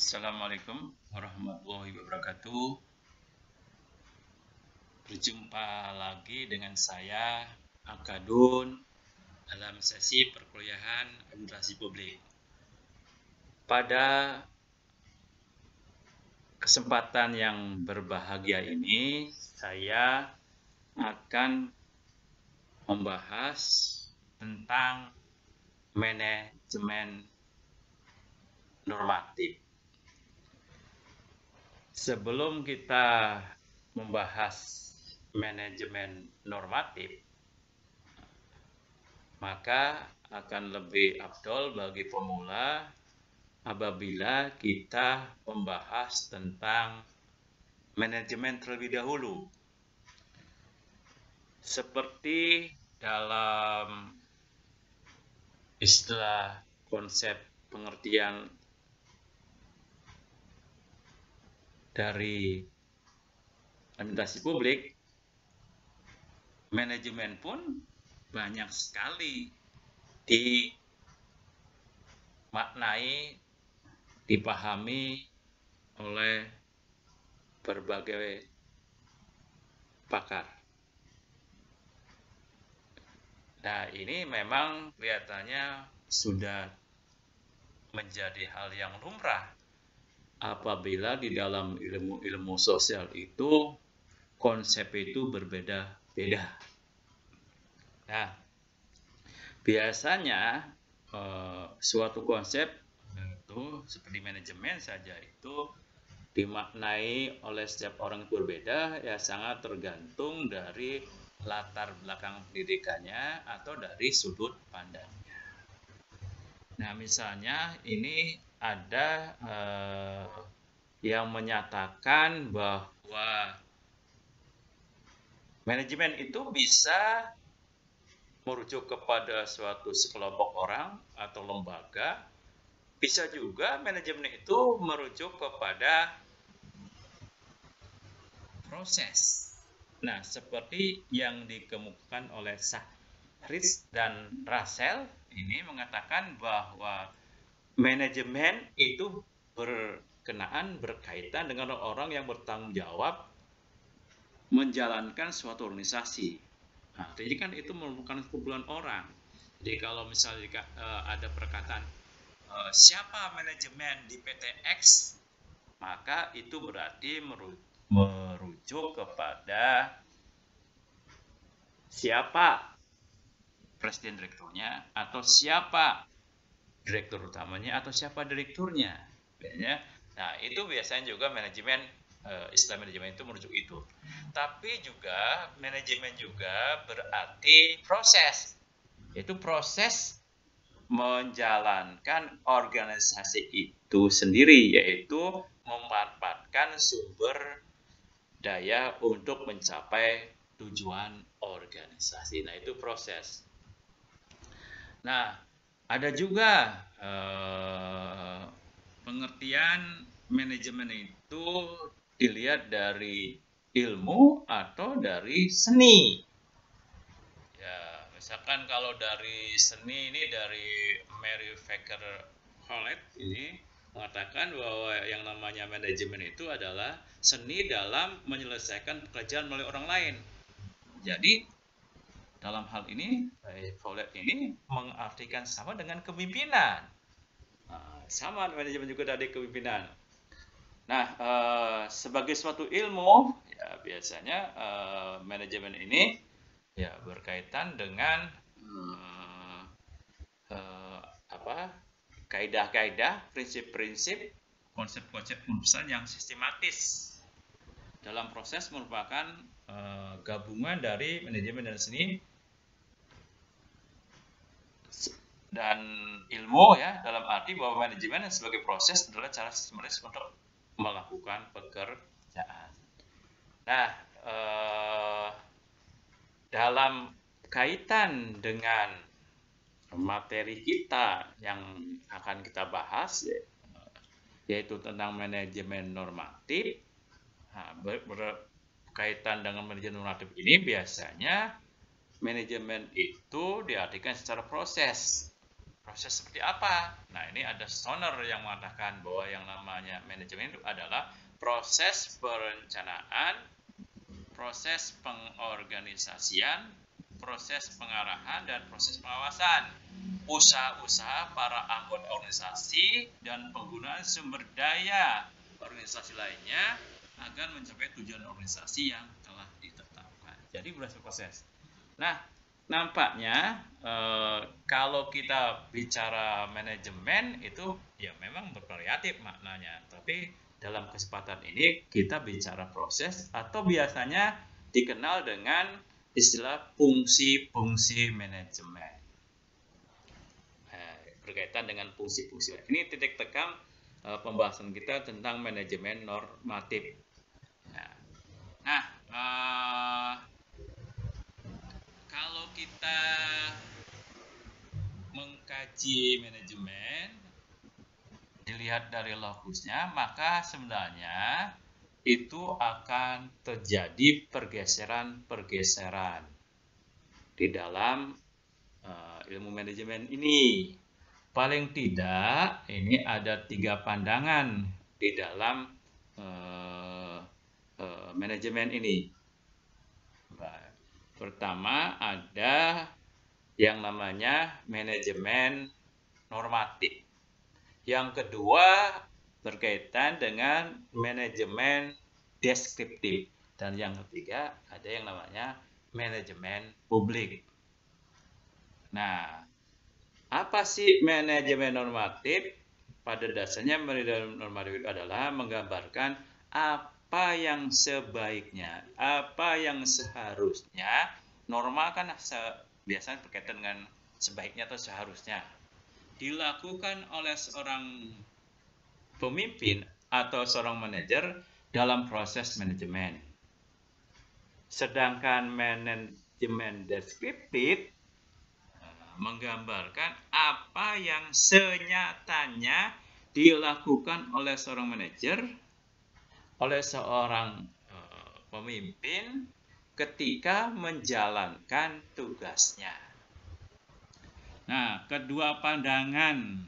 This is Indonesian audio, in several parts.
Assalamualaikum warahmatullahi wabarakatuh. Berjumpa lagi dengan saya, Akadun, dalam sesi perkuliahan Administrasi Publik. Pada kesempatan yang berbahagia ini, saya akan membahas tentang manajemen normatif. Sebelum kita membahas manajemen normatif, maka akan lebih afdol bagi pemula apabila kita membahas tentang manajemen terlebih dahulu. Seperti dalam istilah konsep pengertian dari administrasi publik, manajemen pun banyak sekali dimaknai, dipahami oleh berbagai pakar. Nah, ini memang kelihatannya sudah menjadi hal yang lumrah apabila di dalam ilmu sosial itu konsep itu berbeda-beda. Nah, biasanya suatu konsep itu seperti manajemen saja itu dimaknai oleh setiap orang berbeda, ya sangat tergantung dari latar belakang pendidikannya atau dari sudut pandangnya. Nah, misalnya ini ada yang menyatakan bahwa manajemen itu bisa merujuk kepada suatu sekelompok orang atau lembaga, bisa juga manajemen itu merujuk kepada proses. Nah, seperti yang dikemukakan oleh Sahris dan Russell, ini mengatakan bahwa manajemen itu berkaitan dengan orang yang bertanggung jawab menjalankan suatu organisasi. Nah, jadi kan itu merupakan kumpulan orang. Jadi kalau misalnya ada perkataan siapa manajemen di PT X, maka itu berarti merujuk kepada siapa presiden direkturnya atau siapa direktur utamanya atau siapa direkturnya. Nah, itu biasanya juga manajemen, istilah manajemen itu merujuk itu. Tapi juga manajemen juga berarti proses. Itu proses menjalankan organisasi itu sendiri, yaitu memanfaatkan sumber daya untuk mencapai tujuan organisasi. Nah, itu proses. Nah, ada juga pengertian manajemen itu dilihat dari ilmu atau dari seni. Ya, misalkan kalau dari seni ini dari Mary Baker Collett ini mengatakan bahwa yang namanya manajemen itu adalah seni dalam menyelesaikan pekerjaan melalui orang lain. Jadi dalam hal ini Collett ini mengartikan sama dengan kepemimpinan. Sama manajemen juga dari kepemimpinan. Nah, sebagai suatu ilmu, ya biasanya manajemen ini ya berkaitan dengan kaidah-kaidah, prinsip-prinsip, konsep-konsep perusahaan yang sistematis. Dalam proses merupakan gabungan dari manajemen dan seni dan ilmu, ya, dalam arti bahwa manajemen sebagai proses adalah cara sistematis untuk melakukan pekerjaan. Nah, dalam kaitan dengan materi kita yang akan kita bahas, yaitu tentang manajemen normatif. Nah, berkaitan dengan manajemen normatif ini biasanya manajemen itu diartikan secara proses proses seperti apa? Nah, ini ada Stoner yang mengatakan bahwa yang namanya manajemen itu adalah proses perencanaan, proses pengorganisasian, proses pengarahan, dan proses pengawasan usaha-usaha para anggota organisasi dan penggunaan sumber daya organisasi lainnya agar mencapai tujuan organisasi yang telah ditetapkan. Jadi berdasarkan proses. Nah, nampaknya kalau kita bicara manajemen itu ya memang bervariatif maknanya, tapi dalam kesempatan ini kita bicara proses atau biasanya dikenal dengan istilah fungsi-fungsi manajemen. Berkaitan dengan fungsi-fungsi. Ini titik tekan pembahasan kita tentang manajemen normatif. Nah, kalau kita mengkaji manajemen dilihat dari lokusnya, maka sebenarnya itu akan terjadi pergeseran-pergeseran di dalam ilmu manajemen ini. Paling tidak ini ada 3 pandangan di dalam manajemen ini. Pertama ada yang namanya manajemen normatif. Yang kedua berkaitan dengan manajemen deskriptif. Dan yang ketiga ada yang namanya manajemen publik. Nah, apa sih manajemen normatif? Pada dasarnya manajemen normatif itu adalah menggambarkan apa yang sebaiknya, apa yang seharusnya. Norma kan biasanya berkaitan dengan sebaiknya atau seharusnya dilakukan oleh seorang pemimpin atau seorang manajer dalam proses manajemen. Sedangkan manajemen deskriptif menggambarkan apa yang senyatanya dilakukan oleh seorang manajer, oleh seorang pemimpin ketika menjalankan tugasnya. Nah, kedua pandangan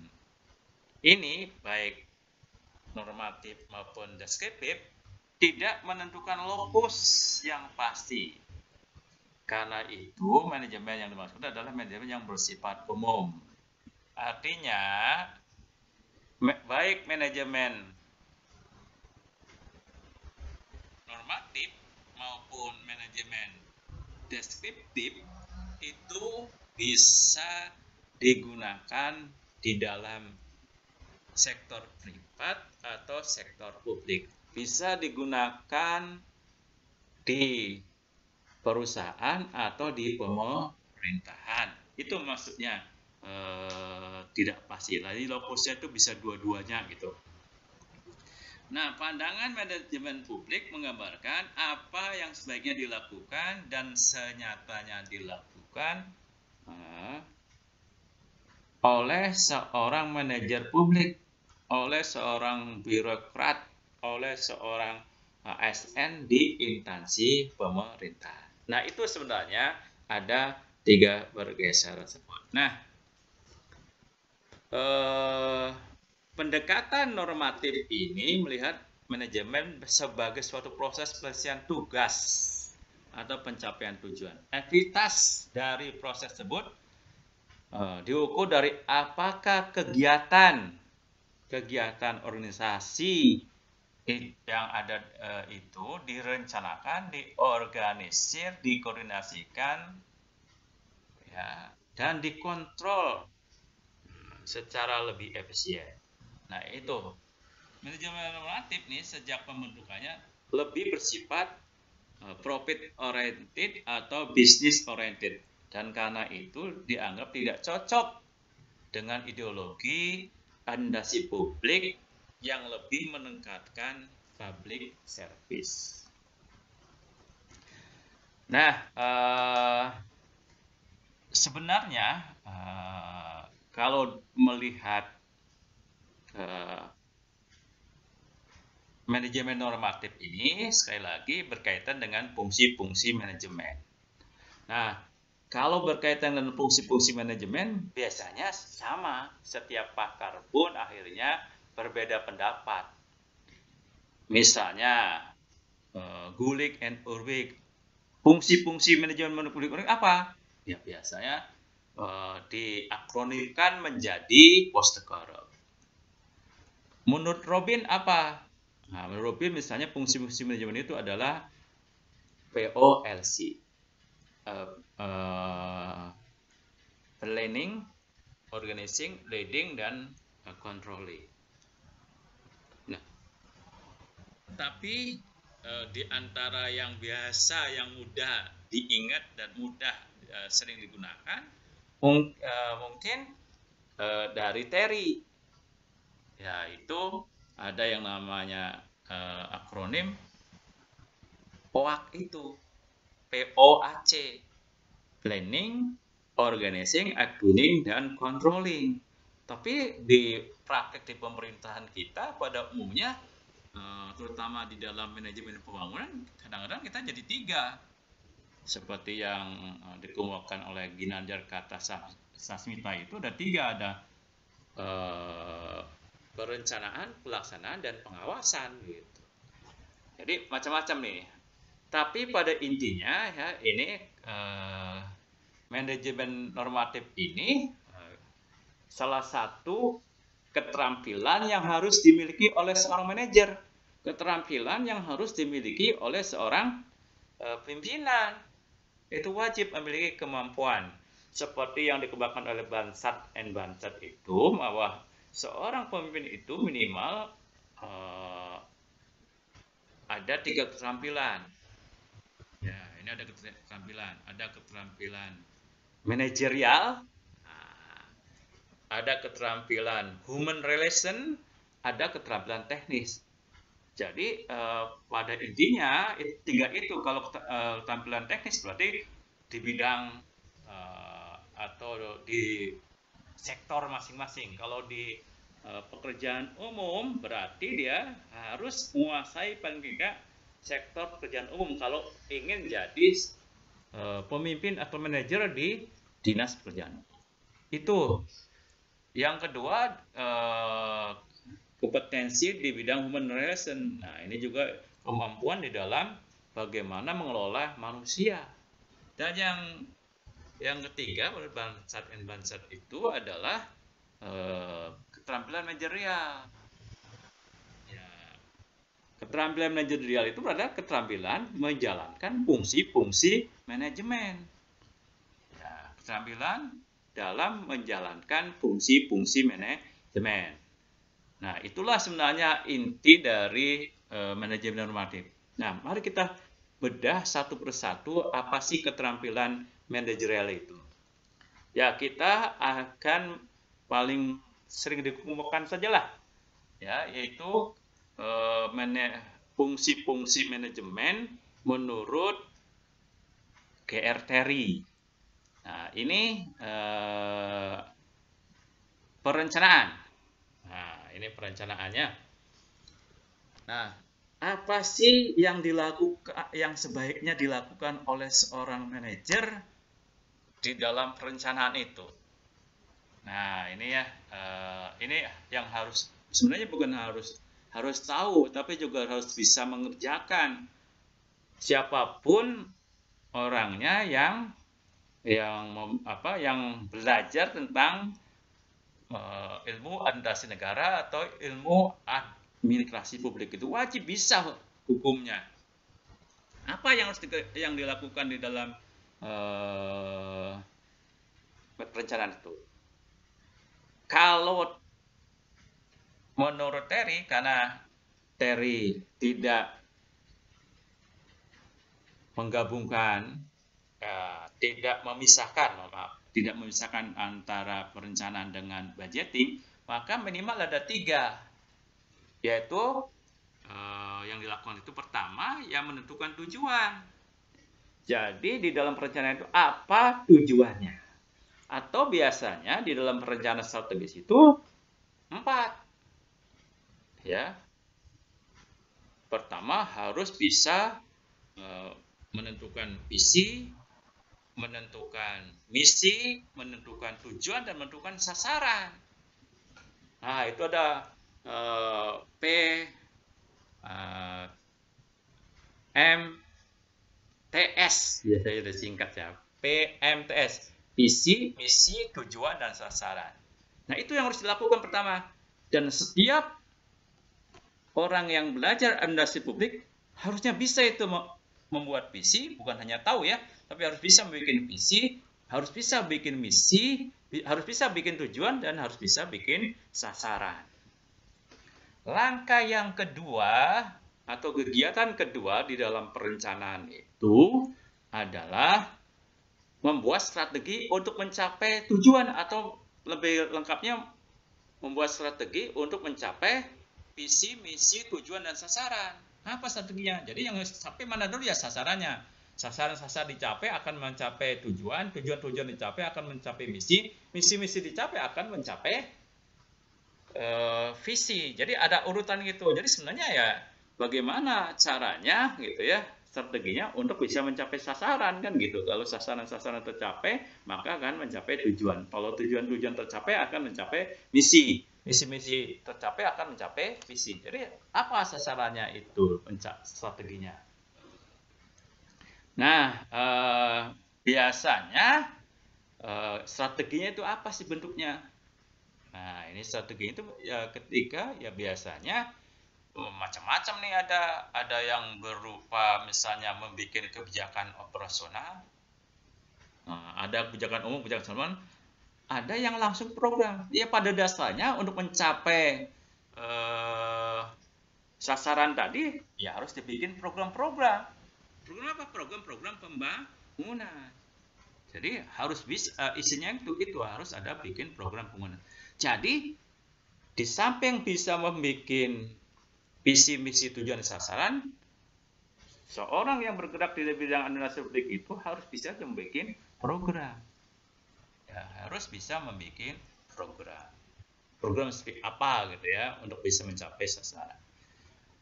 ini baik normatif maupun deskriptif tidak menentukan lokus yang pasti. Karena itu manajemen yang dimaksud adalah manajemen yang bersifat umum. Artinya baik manajemen normatif maupun manajemen deskriptif itu bisa digunakan di dalam sektor privat atau sektor publik. Bisa digunakan di perusahaan atau di pemerintahan. Itu maksudnya tidak pasti. Jadi lokusnya itu bisa dua-duanya gitu. Nah, pandangan manajemen publik menggambarkan apa yang sebaiknya dilakukan dan senyatanya dilakukan oleh seorang manajer publik, oleh seorang birokrat, oleh seorang ASN di instansi pemerintah. Nah, itu sebenarnya ada 3 pergeseran tersebut. Nah, pendekatan normatif ini melihat manajemen sebagai suatu proses penyelesaian tugas atau pencapaian tujuan. Aktivitas dari proses tersebut diukur dari apakah kegiatan organisasi yang ada itu direncanakan, diorganisir, dikoordinasikan, ya, dan dikontrol secara lebih efisien. Nah, itu manajemen normatif nih sejak pembentukannya lebih bersifat profit oriented atau business oriented, dan karena itu dianggap tidak cocok dengan ideologi administrasi publik yang lebih meningkatkan public service. Nah, sebenarnya kalau melihat manajemen normatif ini sekali lagi berkaitan dengan fungsi-fungsi manajemen. Nah, Kalau berkaitan dengan fungsi-fungsi manajemen, biasanya sama. Setiap pakar pun akhirnya berbeda pendapat. Misalnya, Gulick and Urwig, fungsi-fungsi manajemen Gulick apa? Ya biasanya diakronimkan menjadi Postekara. Menurut Robin apa? Nah, menurut Robin misalnya fungsi-fungsi manajemen itu adalah POLC. Planning, organizing, leading, dan controlling. Nah, tapi di antara yang biasa, yang mudah diingat dan mudah sering digunakan, mungkin dari Terry, yaitu ada yang namanya akronim POAC itu, POAC, Planning, Organizing, Accounting, dan Controlling. Tapi di praktek di pemerintahan kita pada umumnya, terutama di dalam manajemen pembangunan, kadang-kadang kita jadi 3. Seperti yang dikemukakan oleh Ginanjar Kartasasmita itu ada 3, ada perencanaan, pelaksanaan, dan pengawasan gitu. Jadi macam-macam nih. Tapi pada intinya ya ini manajemen normatif ini salah satu keterampilan yang harus dimiliki oleh seorang manajer, keterampilan yang harus dimiliki oleh seorang pimpinan. Itu wajib memiliki kemampuan seperti yang dikembangkan oleh Bansat and Bansat itu, bahwa seorang pemimpin itu minimal ada 3 keterampilan. Ya, ini ada keterampilan manajerial, ada keterampilan human relation, ada keterampilan teknis. Jadi pada intinya 3 itu. Kalau keterampilan teknis berarti di bidang atau di sektor masing-masing. Kalau di pekerjaan umum berarti dia harus menguasai paling tidak sektor pekerjaan umum kalau ingin jadi pemimpin atau manajer di dinas pekerjaan. Itu. Yang kedua, kompetensi di bidang human relation. Nah, ini juga kemampuan di dalam bagaimana mengelola manusia. Dan yang ketiga, menurut Bansat and Bansat itu adalah keterampilan manajerial. Keterampilan manajerial itu adalah keterampilan menjalankan fungsi-fungsi manajemen. Ya, keterampilan dalam menjalankan fungsi-fungsi manajemen. Nah, itulah sebenarnya inti dari manajemen normatif. Nah, mari kita bedah satu persatu apa sih keterampilan manajerial itu. Ya, kita akan paling sering dikemukakan sajalah, ya, yaitu fungsi-fungsi manajemen menurut G.R. Terry. Nah, ini perencanaan. Nah, ini perencanaannya. Nah, apa sih yang sebaiknya dilakukan oleh seorang manajer di dalam perencanaan itu? Nah, ini ya, ini yang harus, sebenarnya bukan harus tahu, tapi juga harus bisa mengerjakan. Siapapun orangnya yang belajar tentang ilmu administrasi negara atau ilmu administrasi publik itu wajib bisa hukumnya. Apa yang harus yang dilakukan di dalam perencanaan itu? Kalau menurut Terry, karena Terry tidak menggabungkan, tidak memisahkan antara perencanaan dengan budgeting, maka minimal ada 3, yaitu yang dilakukan itu pertama, yang menentukan tujuan. Jadi di dalam perencanaan itu apa tujuannya? Atau biasanya di dalam perencanaan strategis itu 4. Ya, pertama harus bisa menentukan visi, menentukan misi, menentukan tujuan, dan menentukan sasaran. Nah, itu ada P, M, TS, biasanya udah singkat ya. PMTS, visi, misi, tujuan, dan sasaran. Nah, itu yang harus dilakukan pertama. Dan setiap orang yang belajar administrasi publik harusnya bisa itu membuat visi, bukan hanya tahu ya, tapi harus bisa bikin visi, harus bisa bikin misi, harus bisa bikin tujuan, dan harus bisa bikin sasaran. Langkah yang kedua atau kegiatan kedua di dalam perencanaan itu adalah membuat strategi untuk mencapai tujuan, atau lebih lengkapnya membuat strategi untuk mencapai visi, misi, tujuan, dan sasaran. Apa strateginya? Jadi yang sampai mana dulu ya sasarannya. Sasaran-sasaran dicapai akan mencapai tujuan, tujuan-tujuan dicapai akan mencapai misi, misi-misi dicapai akan mencapai visi. Jadi ada urutan gitu. Jadi sebenarnya ya bagaimana caranya gitu ya, strateginya untuk bisa mencapai sasaran kan gitu. Kalau sasaran-sasaran tercapai, maka akan mencapai tujuan. Kalau tujuan-tujuan tercapai akan mencapai misi. Misi-misi tercapai akan mencapai visi. Jadi apa sasarannya itu, strateginya? Nah, biasanya strateginya itu apa sih bentuknya? Nah, ini strategi itu ya ketika ya biasanya macam-macam nih, ada yang berupa misalnya membuat kebijakan operasional. Nah, ada kebijakan umum, kebijakan nasional, ada yang langsung program. Ya pada dasarnya untuk mencapai sasaran tadi ya harus dibikin program-program. Program apa? Program-program pembangunan. Jadi harus bisa isinya itu harus ada bikin program pembangunan. Jadi di samping bisa membuat visi, misi, tujuan, sasaran, seorang yang bergerak di bidang administrasi publik itu harus bisa membuat program. Ya, harus bisa membuat program. Program seperti apa gitu ya untuk bisa mencapai sasaran.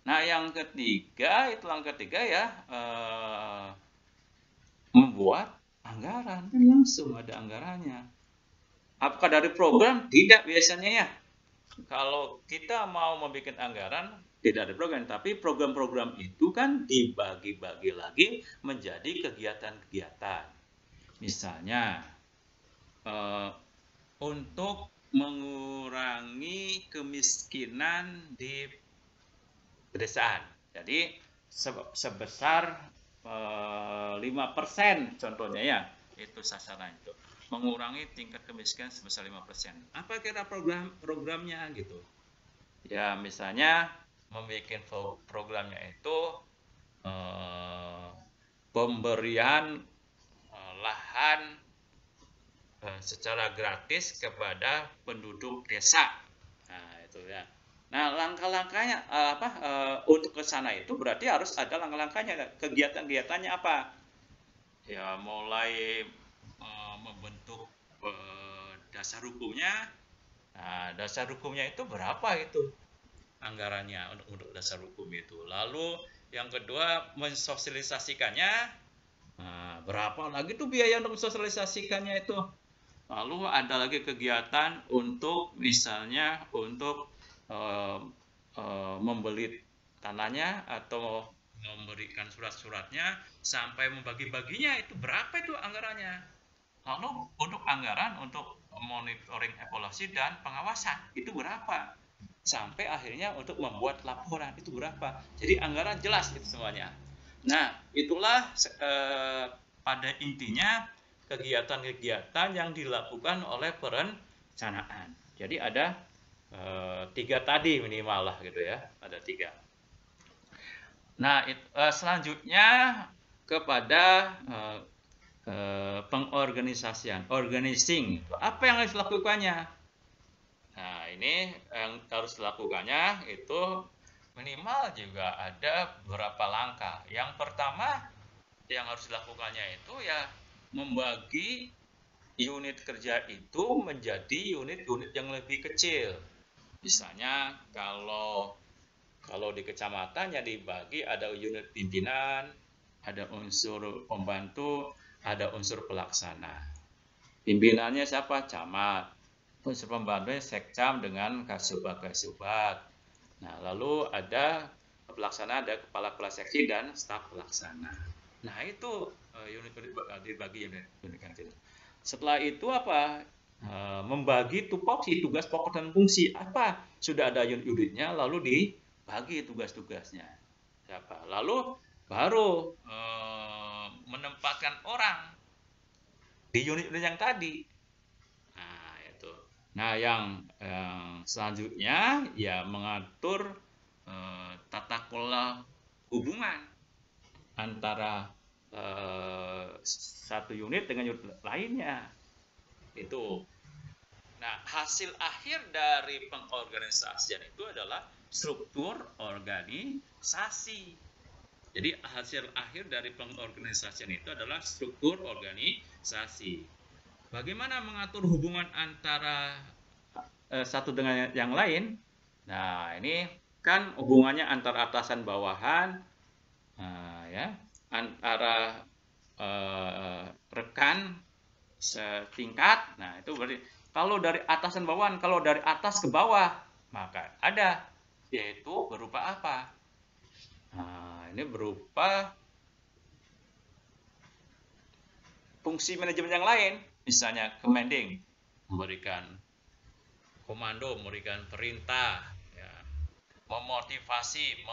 Nah, yang ketiga, itu langkah ketiga ya, membuat anggaran. Langsung ada anggarannya. Apakah dari program? Tidak biasanya ya. Kalau kita mau membuat anggaran, tidak ada program, tapi program-program itu kan dibagi-bagi lagi menjadi kegiatan-kegiatan. Misalnya, untuk mengurangi kemiskinan di pedesaan. Jadi sebesar 5% contohnya ya, itu sasaran itu. Mengurangi tingkat kemiskinan sebesar 5%. Apa kira programnya gitu? Ya misalnya membuat programnya itu pemberian lahan secara gratis kepada penduduk desa. Nah itu ya. Nah langkah-langkahnya untuk ke sana itu berarti harus ada langkah-langkahnya. Kegiatan-kegiatannya apa? Ya mulai membentuk dasar hukumnya. Nah, dasar hukumnya itu berapa itu anggarannya untuk dasar hukum itu. Lalu yang kedua mensosialisasikannya. Nah, berapa lagi tuh biaya untuk mensosialisasikannya itu. Lalu ada lagi kegiatan untuk misalnya untuk membeli tanahnya atau memberikan surat-suratnya sampai membagi-baginya, itu berapa itu anggarannya. Lalu untuk anggaran untuk monitoring, evaluasi, dan pengawasan itu berapa, sampai akhirnya untuk membuat laporan itu berapa. Jadi anggaran jelas itu semuanya. Nah itulah pada intinya kegiatan-kegiatan yang dilakukan oleh perencanaan. Jadi ada 3 tadi minimal lah gitu ya, ada 3. Nah selanjutnya kepada pengorganisasian, organizing. Apa yang harus dilakukannya? Nah ini yang harus dilakukannya itu minimal juga ada beberapa langkah. Yang pertama yang harus dilakukannya itu ya membagi unit kerja itu menjadi unit-unit yang lebih kecil. Misalnya kalau di kecamatan ya dibagi, ada unit pimpinan, ada unsur pembantu, ada unsur pelaksana. Pimpinannya siapa? Camat. Unsur pembantunya sekcam dengan kasubag. Nah, lalu ada pelaksana, ada kepala seksi dan staf pelaksana. Nah, itu unit-unit dibagi unit kecil. Setelah itu apa? Membagi tupoksi, tugas pokok dan fungsi. Apa? Sudah ada unit-unitnya, lalu dibagi tugas-tugasnya. Siapa? Lalu baru menempatkan orang di unit-unit yang tadi. Nah, itu. Nah, yang selanjutnya ya mengatur tata kelola hubungan antara satu unit dengan unit lainnya. Itu. Nah, hasil akhir dari pengorganisasian itu adalah struktur organisasi. Jadi hasil akhir dari pengorganisasian itu adalah struktur organisasi. Bagaimana mengatur hubungan antara satu dengan yang lain? Nah, ini kan hubungannya antara atasan bawahan, ya, antara rekan setingkat. Nah, itu berarti kalau dari atasan bawahan, kalau dari atas ke bawah, maka ada, yaitu berupa apa? Nah, ini berupa fungsi manajemen yang lain, misalnya commanding, memberikan komando, memberikan perintah, ya, memotivasi,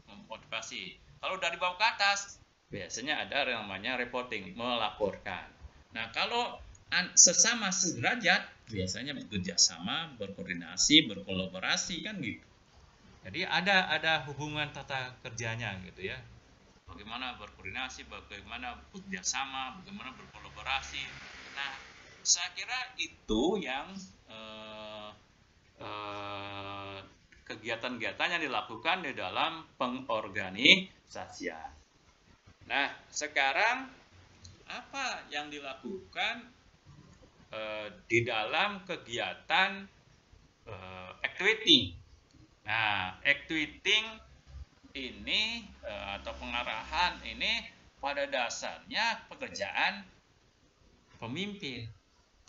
memotivasi. Kalau dari bawah ke atas, biasanya ada yang namanya reporting, melaporkan. Nah, kalau sesama sederajat, biasanya bekerja sama, berkoordinasi, berkolaborasi, kan gitu. Jadi ada hubungan tata kerjanya gitu ya. Bagaimana berkoordinasi, bagaimana bekerja sama, bagaimana berkolaborasi. Nah, saya kira itu yang kegiatan-kegiatan yang dilakukan di dalam pengorganisasian. Nah, sekarang apa yang dilakukan di dalam kegiatan activating? Nah, activating ini atau pengarahan ini pada dasarnya pekerjaan pemimpin,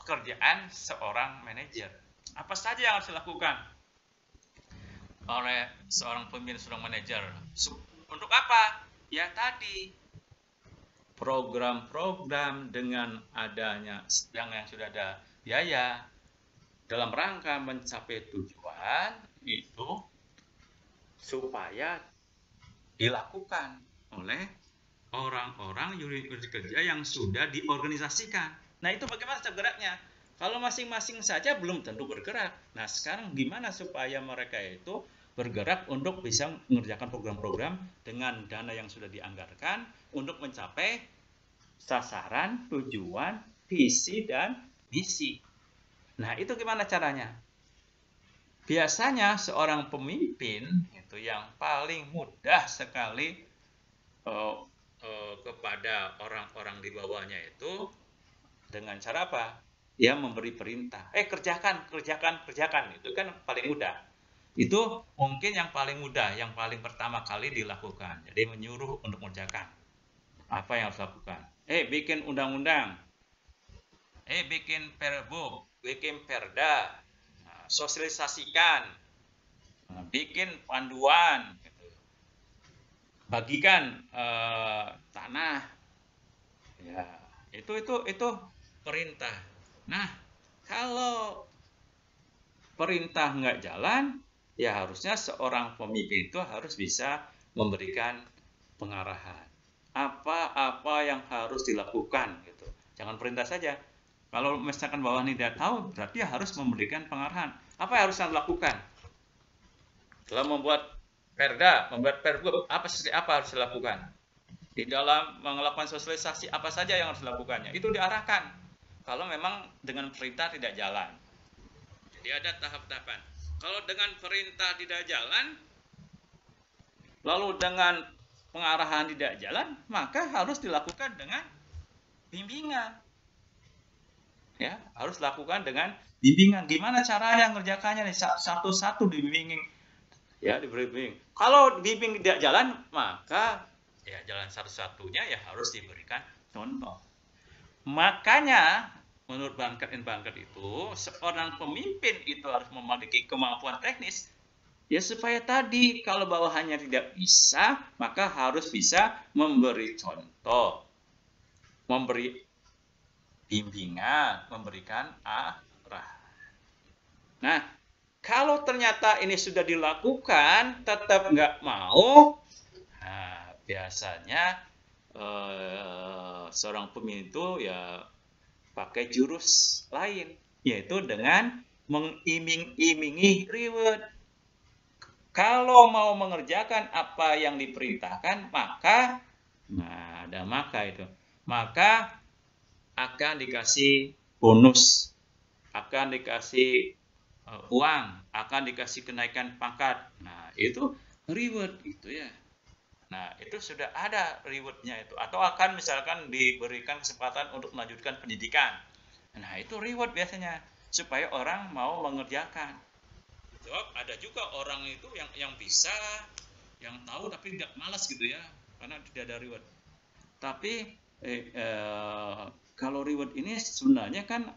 pekerjaan seorang manajer. Apa saja yang harus dilakukan oleh seorang pemimpin, seorang manajer? Untuk apa? Ya tadi, program-program dengan adanya yang sudah ada biaya dalam rangka mencapai tujuan itu supaya dilakukan oleh orang-orang unit kerja yang sudah diorganisasikan. Nah, itu bagaimana bergeraknya? Kalau masing-masing saja belum tentu bergerak. Nah, sekarang gimana supaya mereka itu bergerak untuk bisa mengerjakan program-program dengan dana yang sudah dianggarkan untuk mencapai sasaran, tujuan, visi, dan misi. Nah, itu gimana caranya? Biasanya seorang pemimpin itu yang paling mudah sekali kepada orang-orang di bawahnya itu dengan cara apa? Dia memberi perintah. Kerjakan. Itu kan paling mudah. Itu mungkin yang paling mudah, yang paling pertama kali dilakukan. Jadi menyuruh untuk mengerjakan. Apa yang harus dilakukan? Bikin undang-undang. Bikin perbu, bikin perda. Sosialisasikan. Bikin panduan. Bagikan tanah. Ya, itu perintah. Nah, kalau perintah nggak jalan, ya harusnya seorang pemimpin itu harus bisa memberikan pengarahan. Apa-apa yang harus dilakukan gitu. Jangan perintah saja. Kalau misalkan bawahan tidak tahu, berarti harus memberikan pengarahan. Apa yang harus dilakukan? Dalam membuat perda, membuat pergub, apa harus dilakukan? Di dalam melakukan sosialisasi, apa saja yang harus dilakukannya? Itu diarahkan. Kalau memang dengan perintah tidak jalan. Jadi ada tahap-tahapan. Kalau dengan perintah tidak jalan, lalu dengan pengarahan tidak jalan, maka harus dilakukan dengan bimbingan. Ya, harus dilakukan dengan bimbingan. Gimana caranya mengerjakannya nih? Satu-satu dibimbing. Ya, diberi bimbing. Kalau bimbing tidak jalan, maka ya jalan satu-satunya ya harus diberikan contoh. Makanya menurut Bangkert and Bangkert itu seorang pemimpin itu harus memiliki kemampuan teknis ya supaya tadi kalau bawahannya tidak bisa maka harus bisa memberi contoh, memberi bimbingan, memberikan arah. Nah, kalau ternyata ini sudah dilakukan tetap nggak mau, nah biasanya seorang pemimpin itu ya pakai jurus lain, yaitu dengan mengiming-imingi reward. Kalau mau mengerjakan apa yang diperintahkan, maka, nah ada maka akan dikasih bonus, akan dikasih uang, akan dikasih kenaikan pangkat. Nah itu reward gitu ya. Nah, itu sudah ada rewardnya itu. Atau akan misalkan diberikan kesempatan untuk melanjutkan pendidikan. Nah, itu reward biasanya. Supaya orang mau mengerjakan. Sebab ada juga orang itu yang bisa, yang tahu tapi tidak malas gitu ya. Karena tidak ada reward. Tapi, kalau reward ini sebenarnya kan,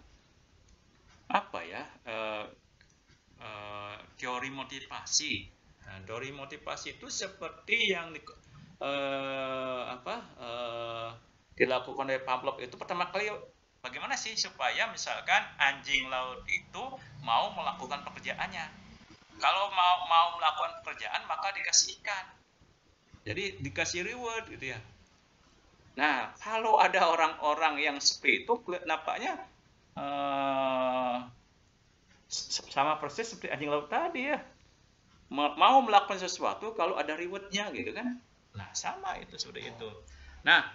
apa ya, teori motivasi. Nah, teori motivasi itu seperti yang dilakukan oleh Pavlov itu pertama kali bagaimana sih supaya misalkan anjing laut itu mau melakukan pekerjaannya. Kalau mau melakukan pekerjaan maka dikasih ikan. Jadi dikasih reward gitu ya. Nah, kalau ada orang-orang yang seperti itu nampaknya sama persis seperti anjing laut tadi ya. Mau melakukan sesuatu kalau ada rewardnya gitu kan. Nah sama itu seperti itu. Nah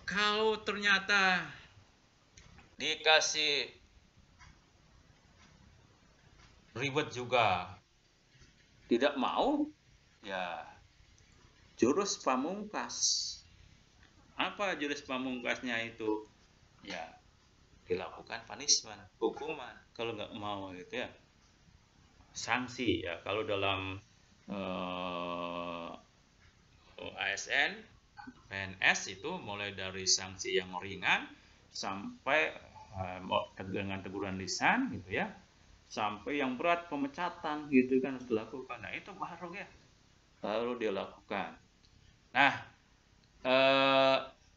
kalau ternyata dikasih reward juga tidak mau, ya jurus pamungkas. Apa jurus pamungkasnya itu? Ya dilakukan punishment, hukuman kalau nggak mau gitu ya. Sanksi ya kalau dalam ASN, PNS itu mulai dari sanksi yang ringan sampai dengan teguran lisan gitu ya, sampai yang berat pemecatan gitu kan harus dilakukan. Nah itu baru dilakukan. Nah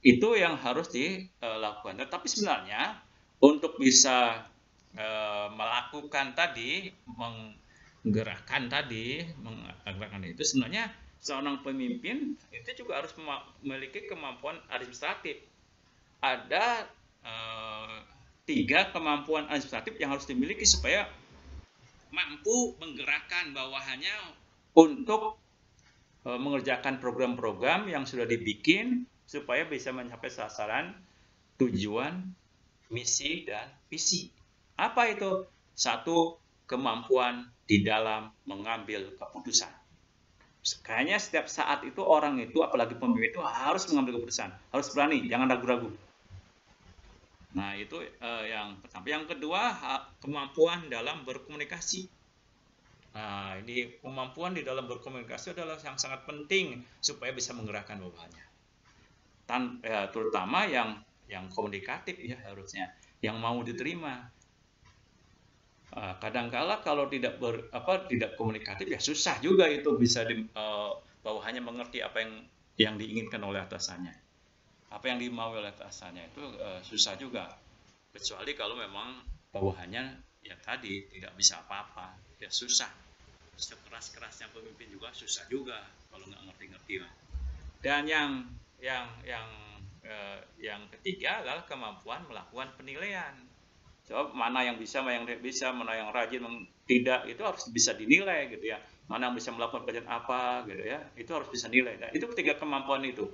itu yang harus dilakukan. Tetapi sebenarnya untuk bisa melakukan tadi, menggerakkan itu sebenarnya seorang pemimpin itu juga harus memiliki kemampuan administratif. Ada 3 kemampuan administratif yang harus dimiliki supaya mampu menggerakkan bawahannya untuk mengerjakan program-program yang sudah dibikin supaya bisa mencapai sasaran, tujuan, misi, dan visi. Apa itu? 1, kemampuan di dalam mengambil keputusan. Kayaknya setiap saat itu orang itu, apalagi pemimpin itu harus mengambil keputusan, harus berani, jangan ragu-ragu. Nah itu yang pertama. Yang kedua, kemampuan dalam berkomunikasi. Nah ini kemampuan di dalam berkomunikasi adalah yang sangat penting supaya bisa menggerakkan bawahannya. Terutama yang komunikatif ya harusnya, yang mau diterima. Kadangkala kalau tidak komunikatif ya susah juga itu bisa bawahannya mengerti apa yang diinginkan oleh atasannya, apa yang dimau oleh atasannya itu susah juga, kecuali kalau memang bawahannya ya tadi tidak bisa apa-apa, ya susah. Sekeras-kerasnya pemimpin juga susah juga kalau nggak ngerti-ngerti. Dan yang ketiga adalah kemampuan melakukan penilaian. Sebab mana yang bisa, mana yang tidak bisa, mana yang rajin, tidak, itu harus bisa dinilai gitu ya. Mana yang bisa melakukan pekerjaan apa gitu ya, itu harus bisa nilai. Nah, itu ketiga kemampuan itu.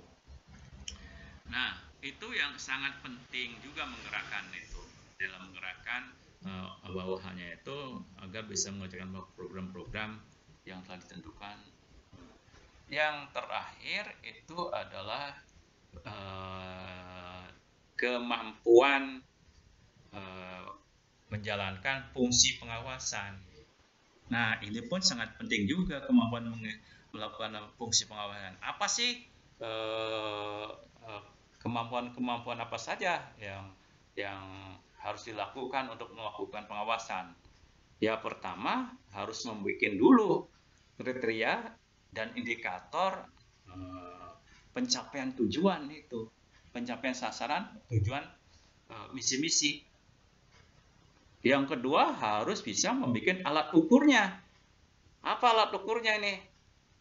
Nah, itu yang sangat penting juga menggerakkan itu, dalam menggerakkan bawahannya itu agar bisa mengerjakan program-program yang telah ditentukan. Yang terakhir itu adalah kemampuan menjalankan fungsi pengawasan. Nah, ini pun sangat penting juga kemampuan melakukan fungsi pengawasan. Apa sih kemampuan-kemampuan apa saja yang harus dilakukan untuk melakukan pengawasan. Ya, pertama harus membuat dulu kriteria dan indikator pencapaian tujuan itu, pencapaian sasaran, tujuan, misi-misi. Yang kedua harus bisa membuat alat ukurnya. Apa alat ukurnya ini?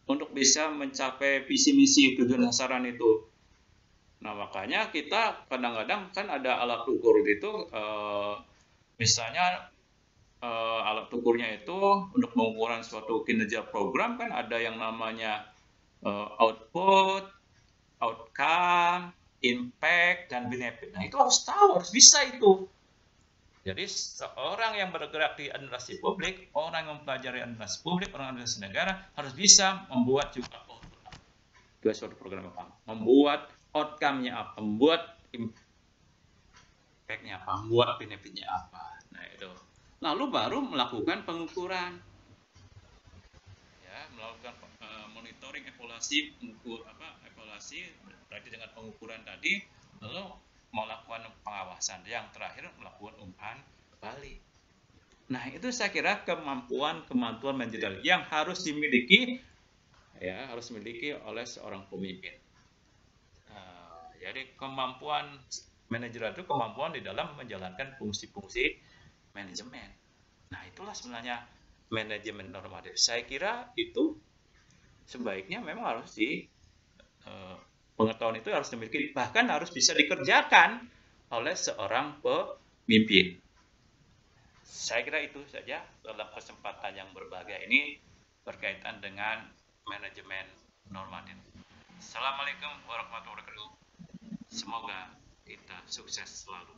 Untuk bisa mencapai visi misi tujuan sasaran itu. Nah, makanya kita kadang-kadang kan ada alat ukur gitu, misalnya alat ukurnya itu untuk pengukuran suatu kinerja program kan ada yang namanya output, outcome, impact, dan benefit. Nah, itu harus tahu, harus bisa itu. Jadi seorang yang bergerak di administrasi publik, orang yang mempelajari administrasi publik, orang administrasi negara harus bisa membuat juga suatu program apa, membuat outcome-nya apa, membuat impact-nya apa, membuat benefit-nya apa. Nah, itu. Lalu baru melakukan pengukuran. Ya, melakukan monitoring, evaluasi, evaluasi berarti dengan pengukuran tadi, lalu melakukan pengawasan, yang terakhir melakukan umpan balik. Nah, itu saya kira kemampuan manajerial yang harus dimiliki, ya, harus dimiliki oleh seorang pemimpin. Jadi kemampuan manajerial itu kemampuan di dalam menjalankan fungsi-fungsi manajemen. Nah, itulah sebenarnya manajemen normatif. Saya kira itu sebaiknya memang harus pengetahuan itu harus dimiliki, bahkan harus bisa dikerjakan oleh seorang pemimpin. Saya kira itu saja dalam kesempatan yang berbahagia ini berkaitan dengan manajemen normatif. Assalamualaikum warahmatullahi wabarakatuh. Semoga kita sukses selalu.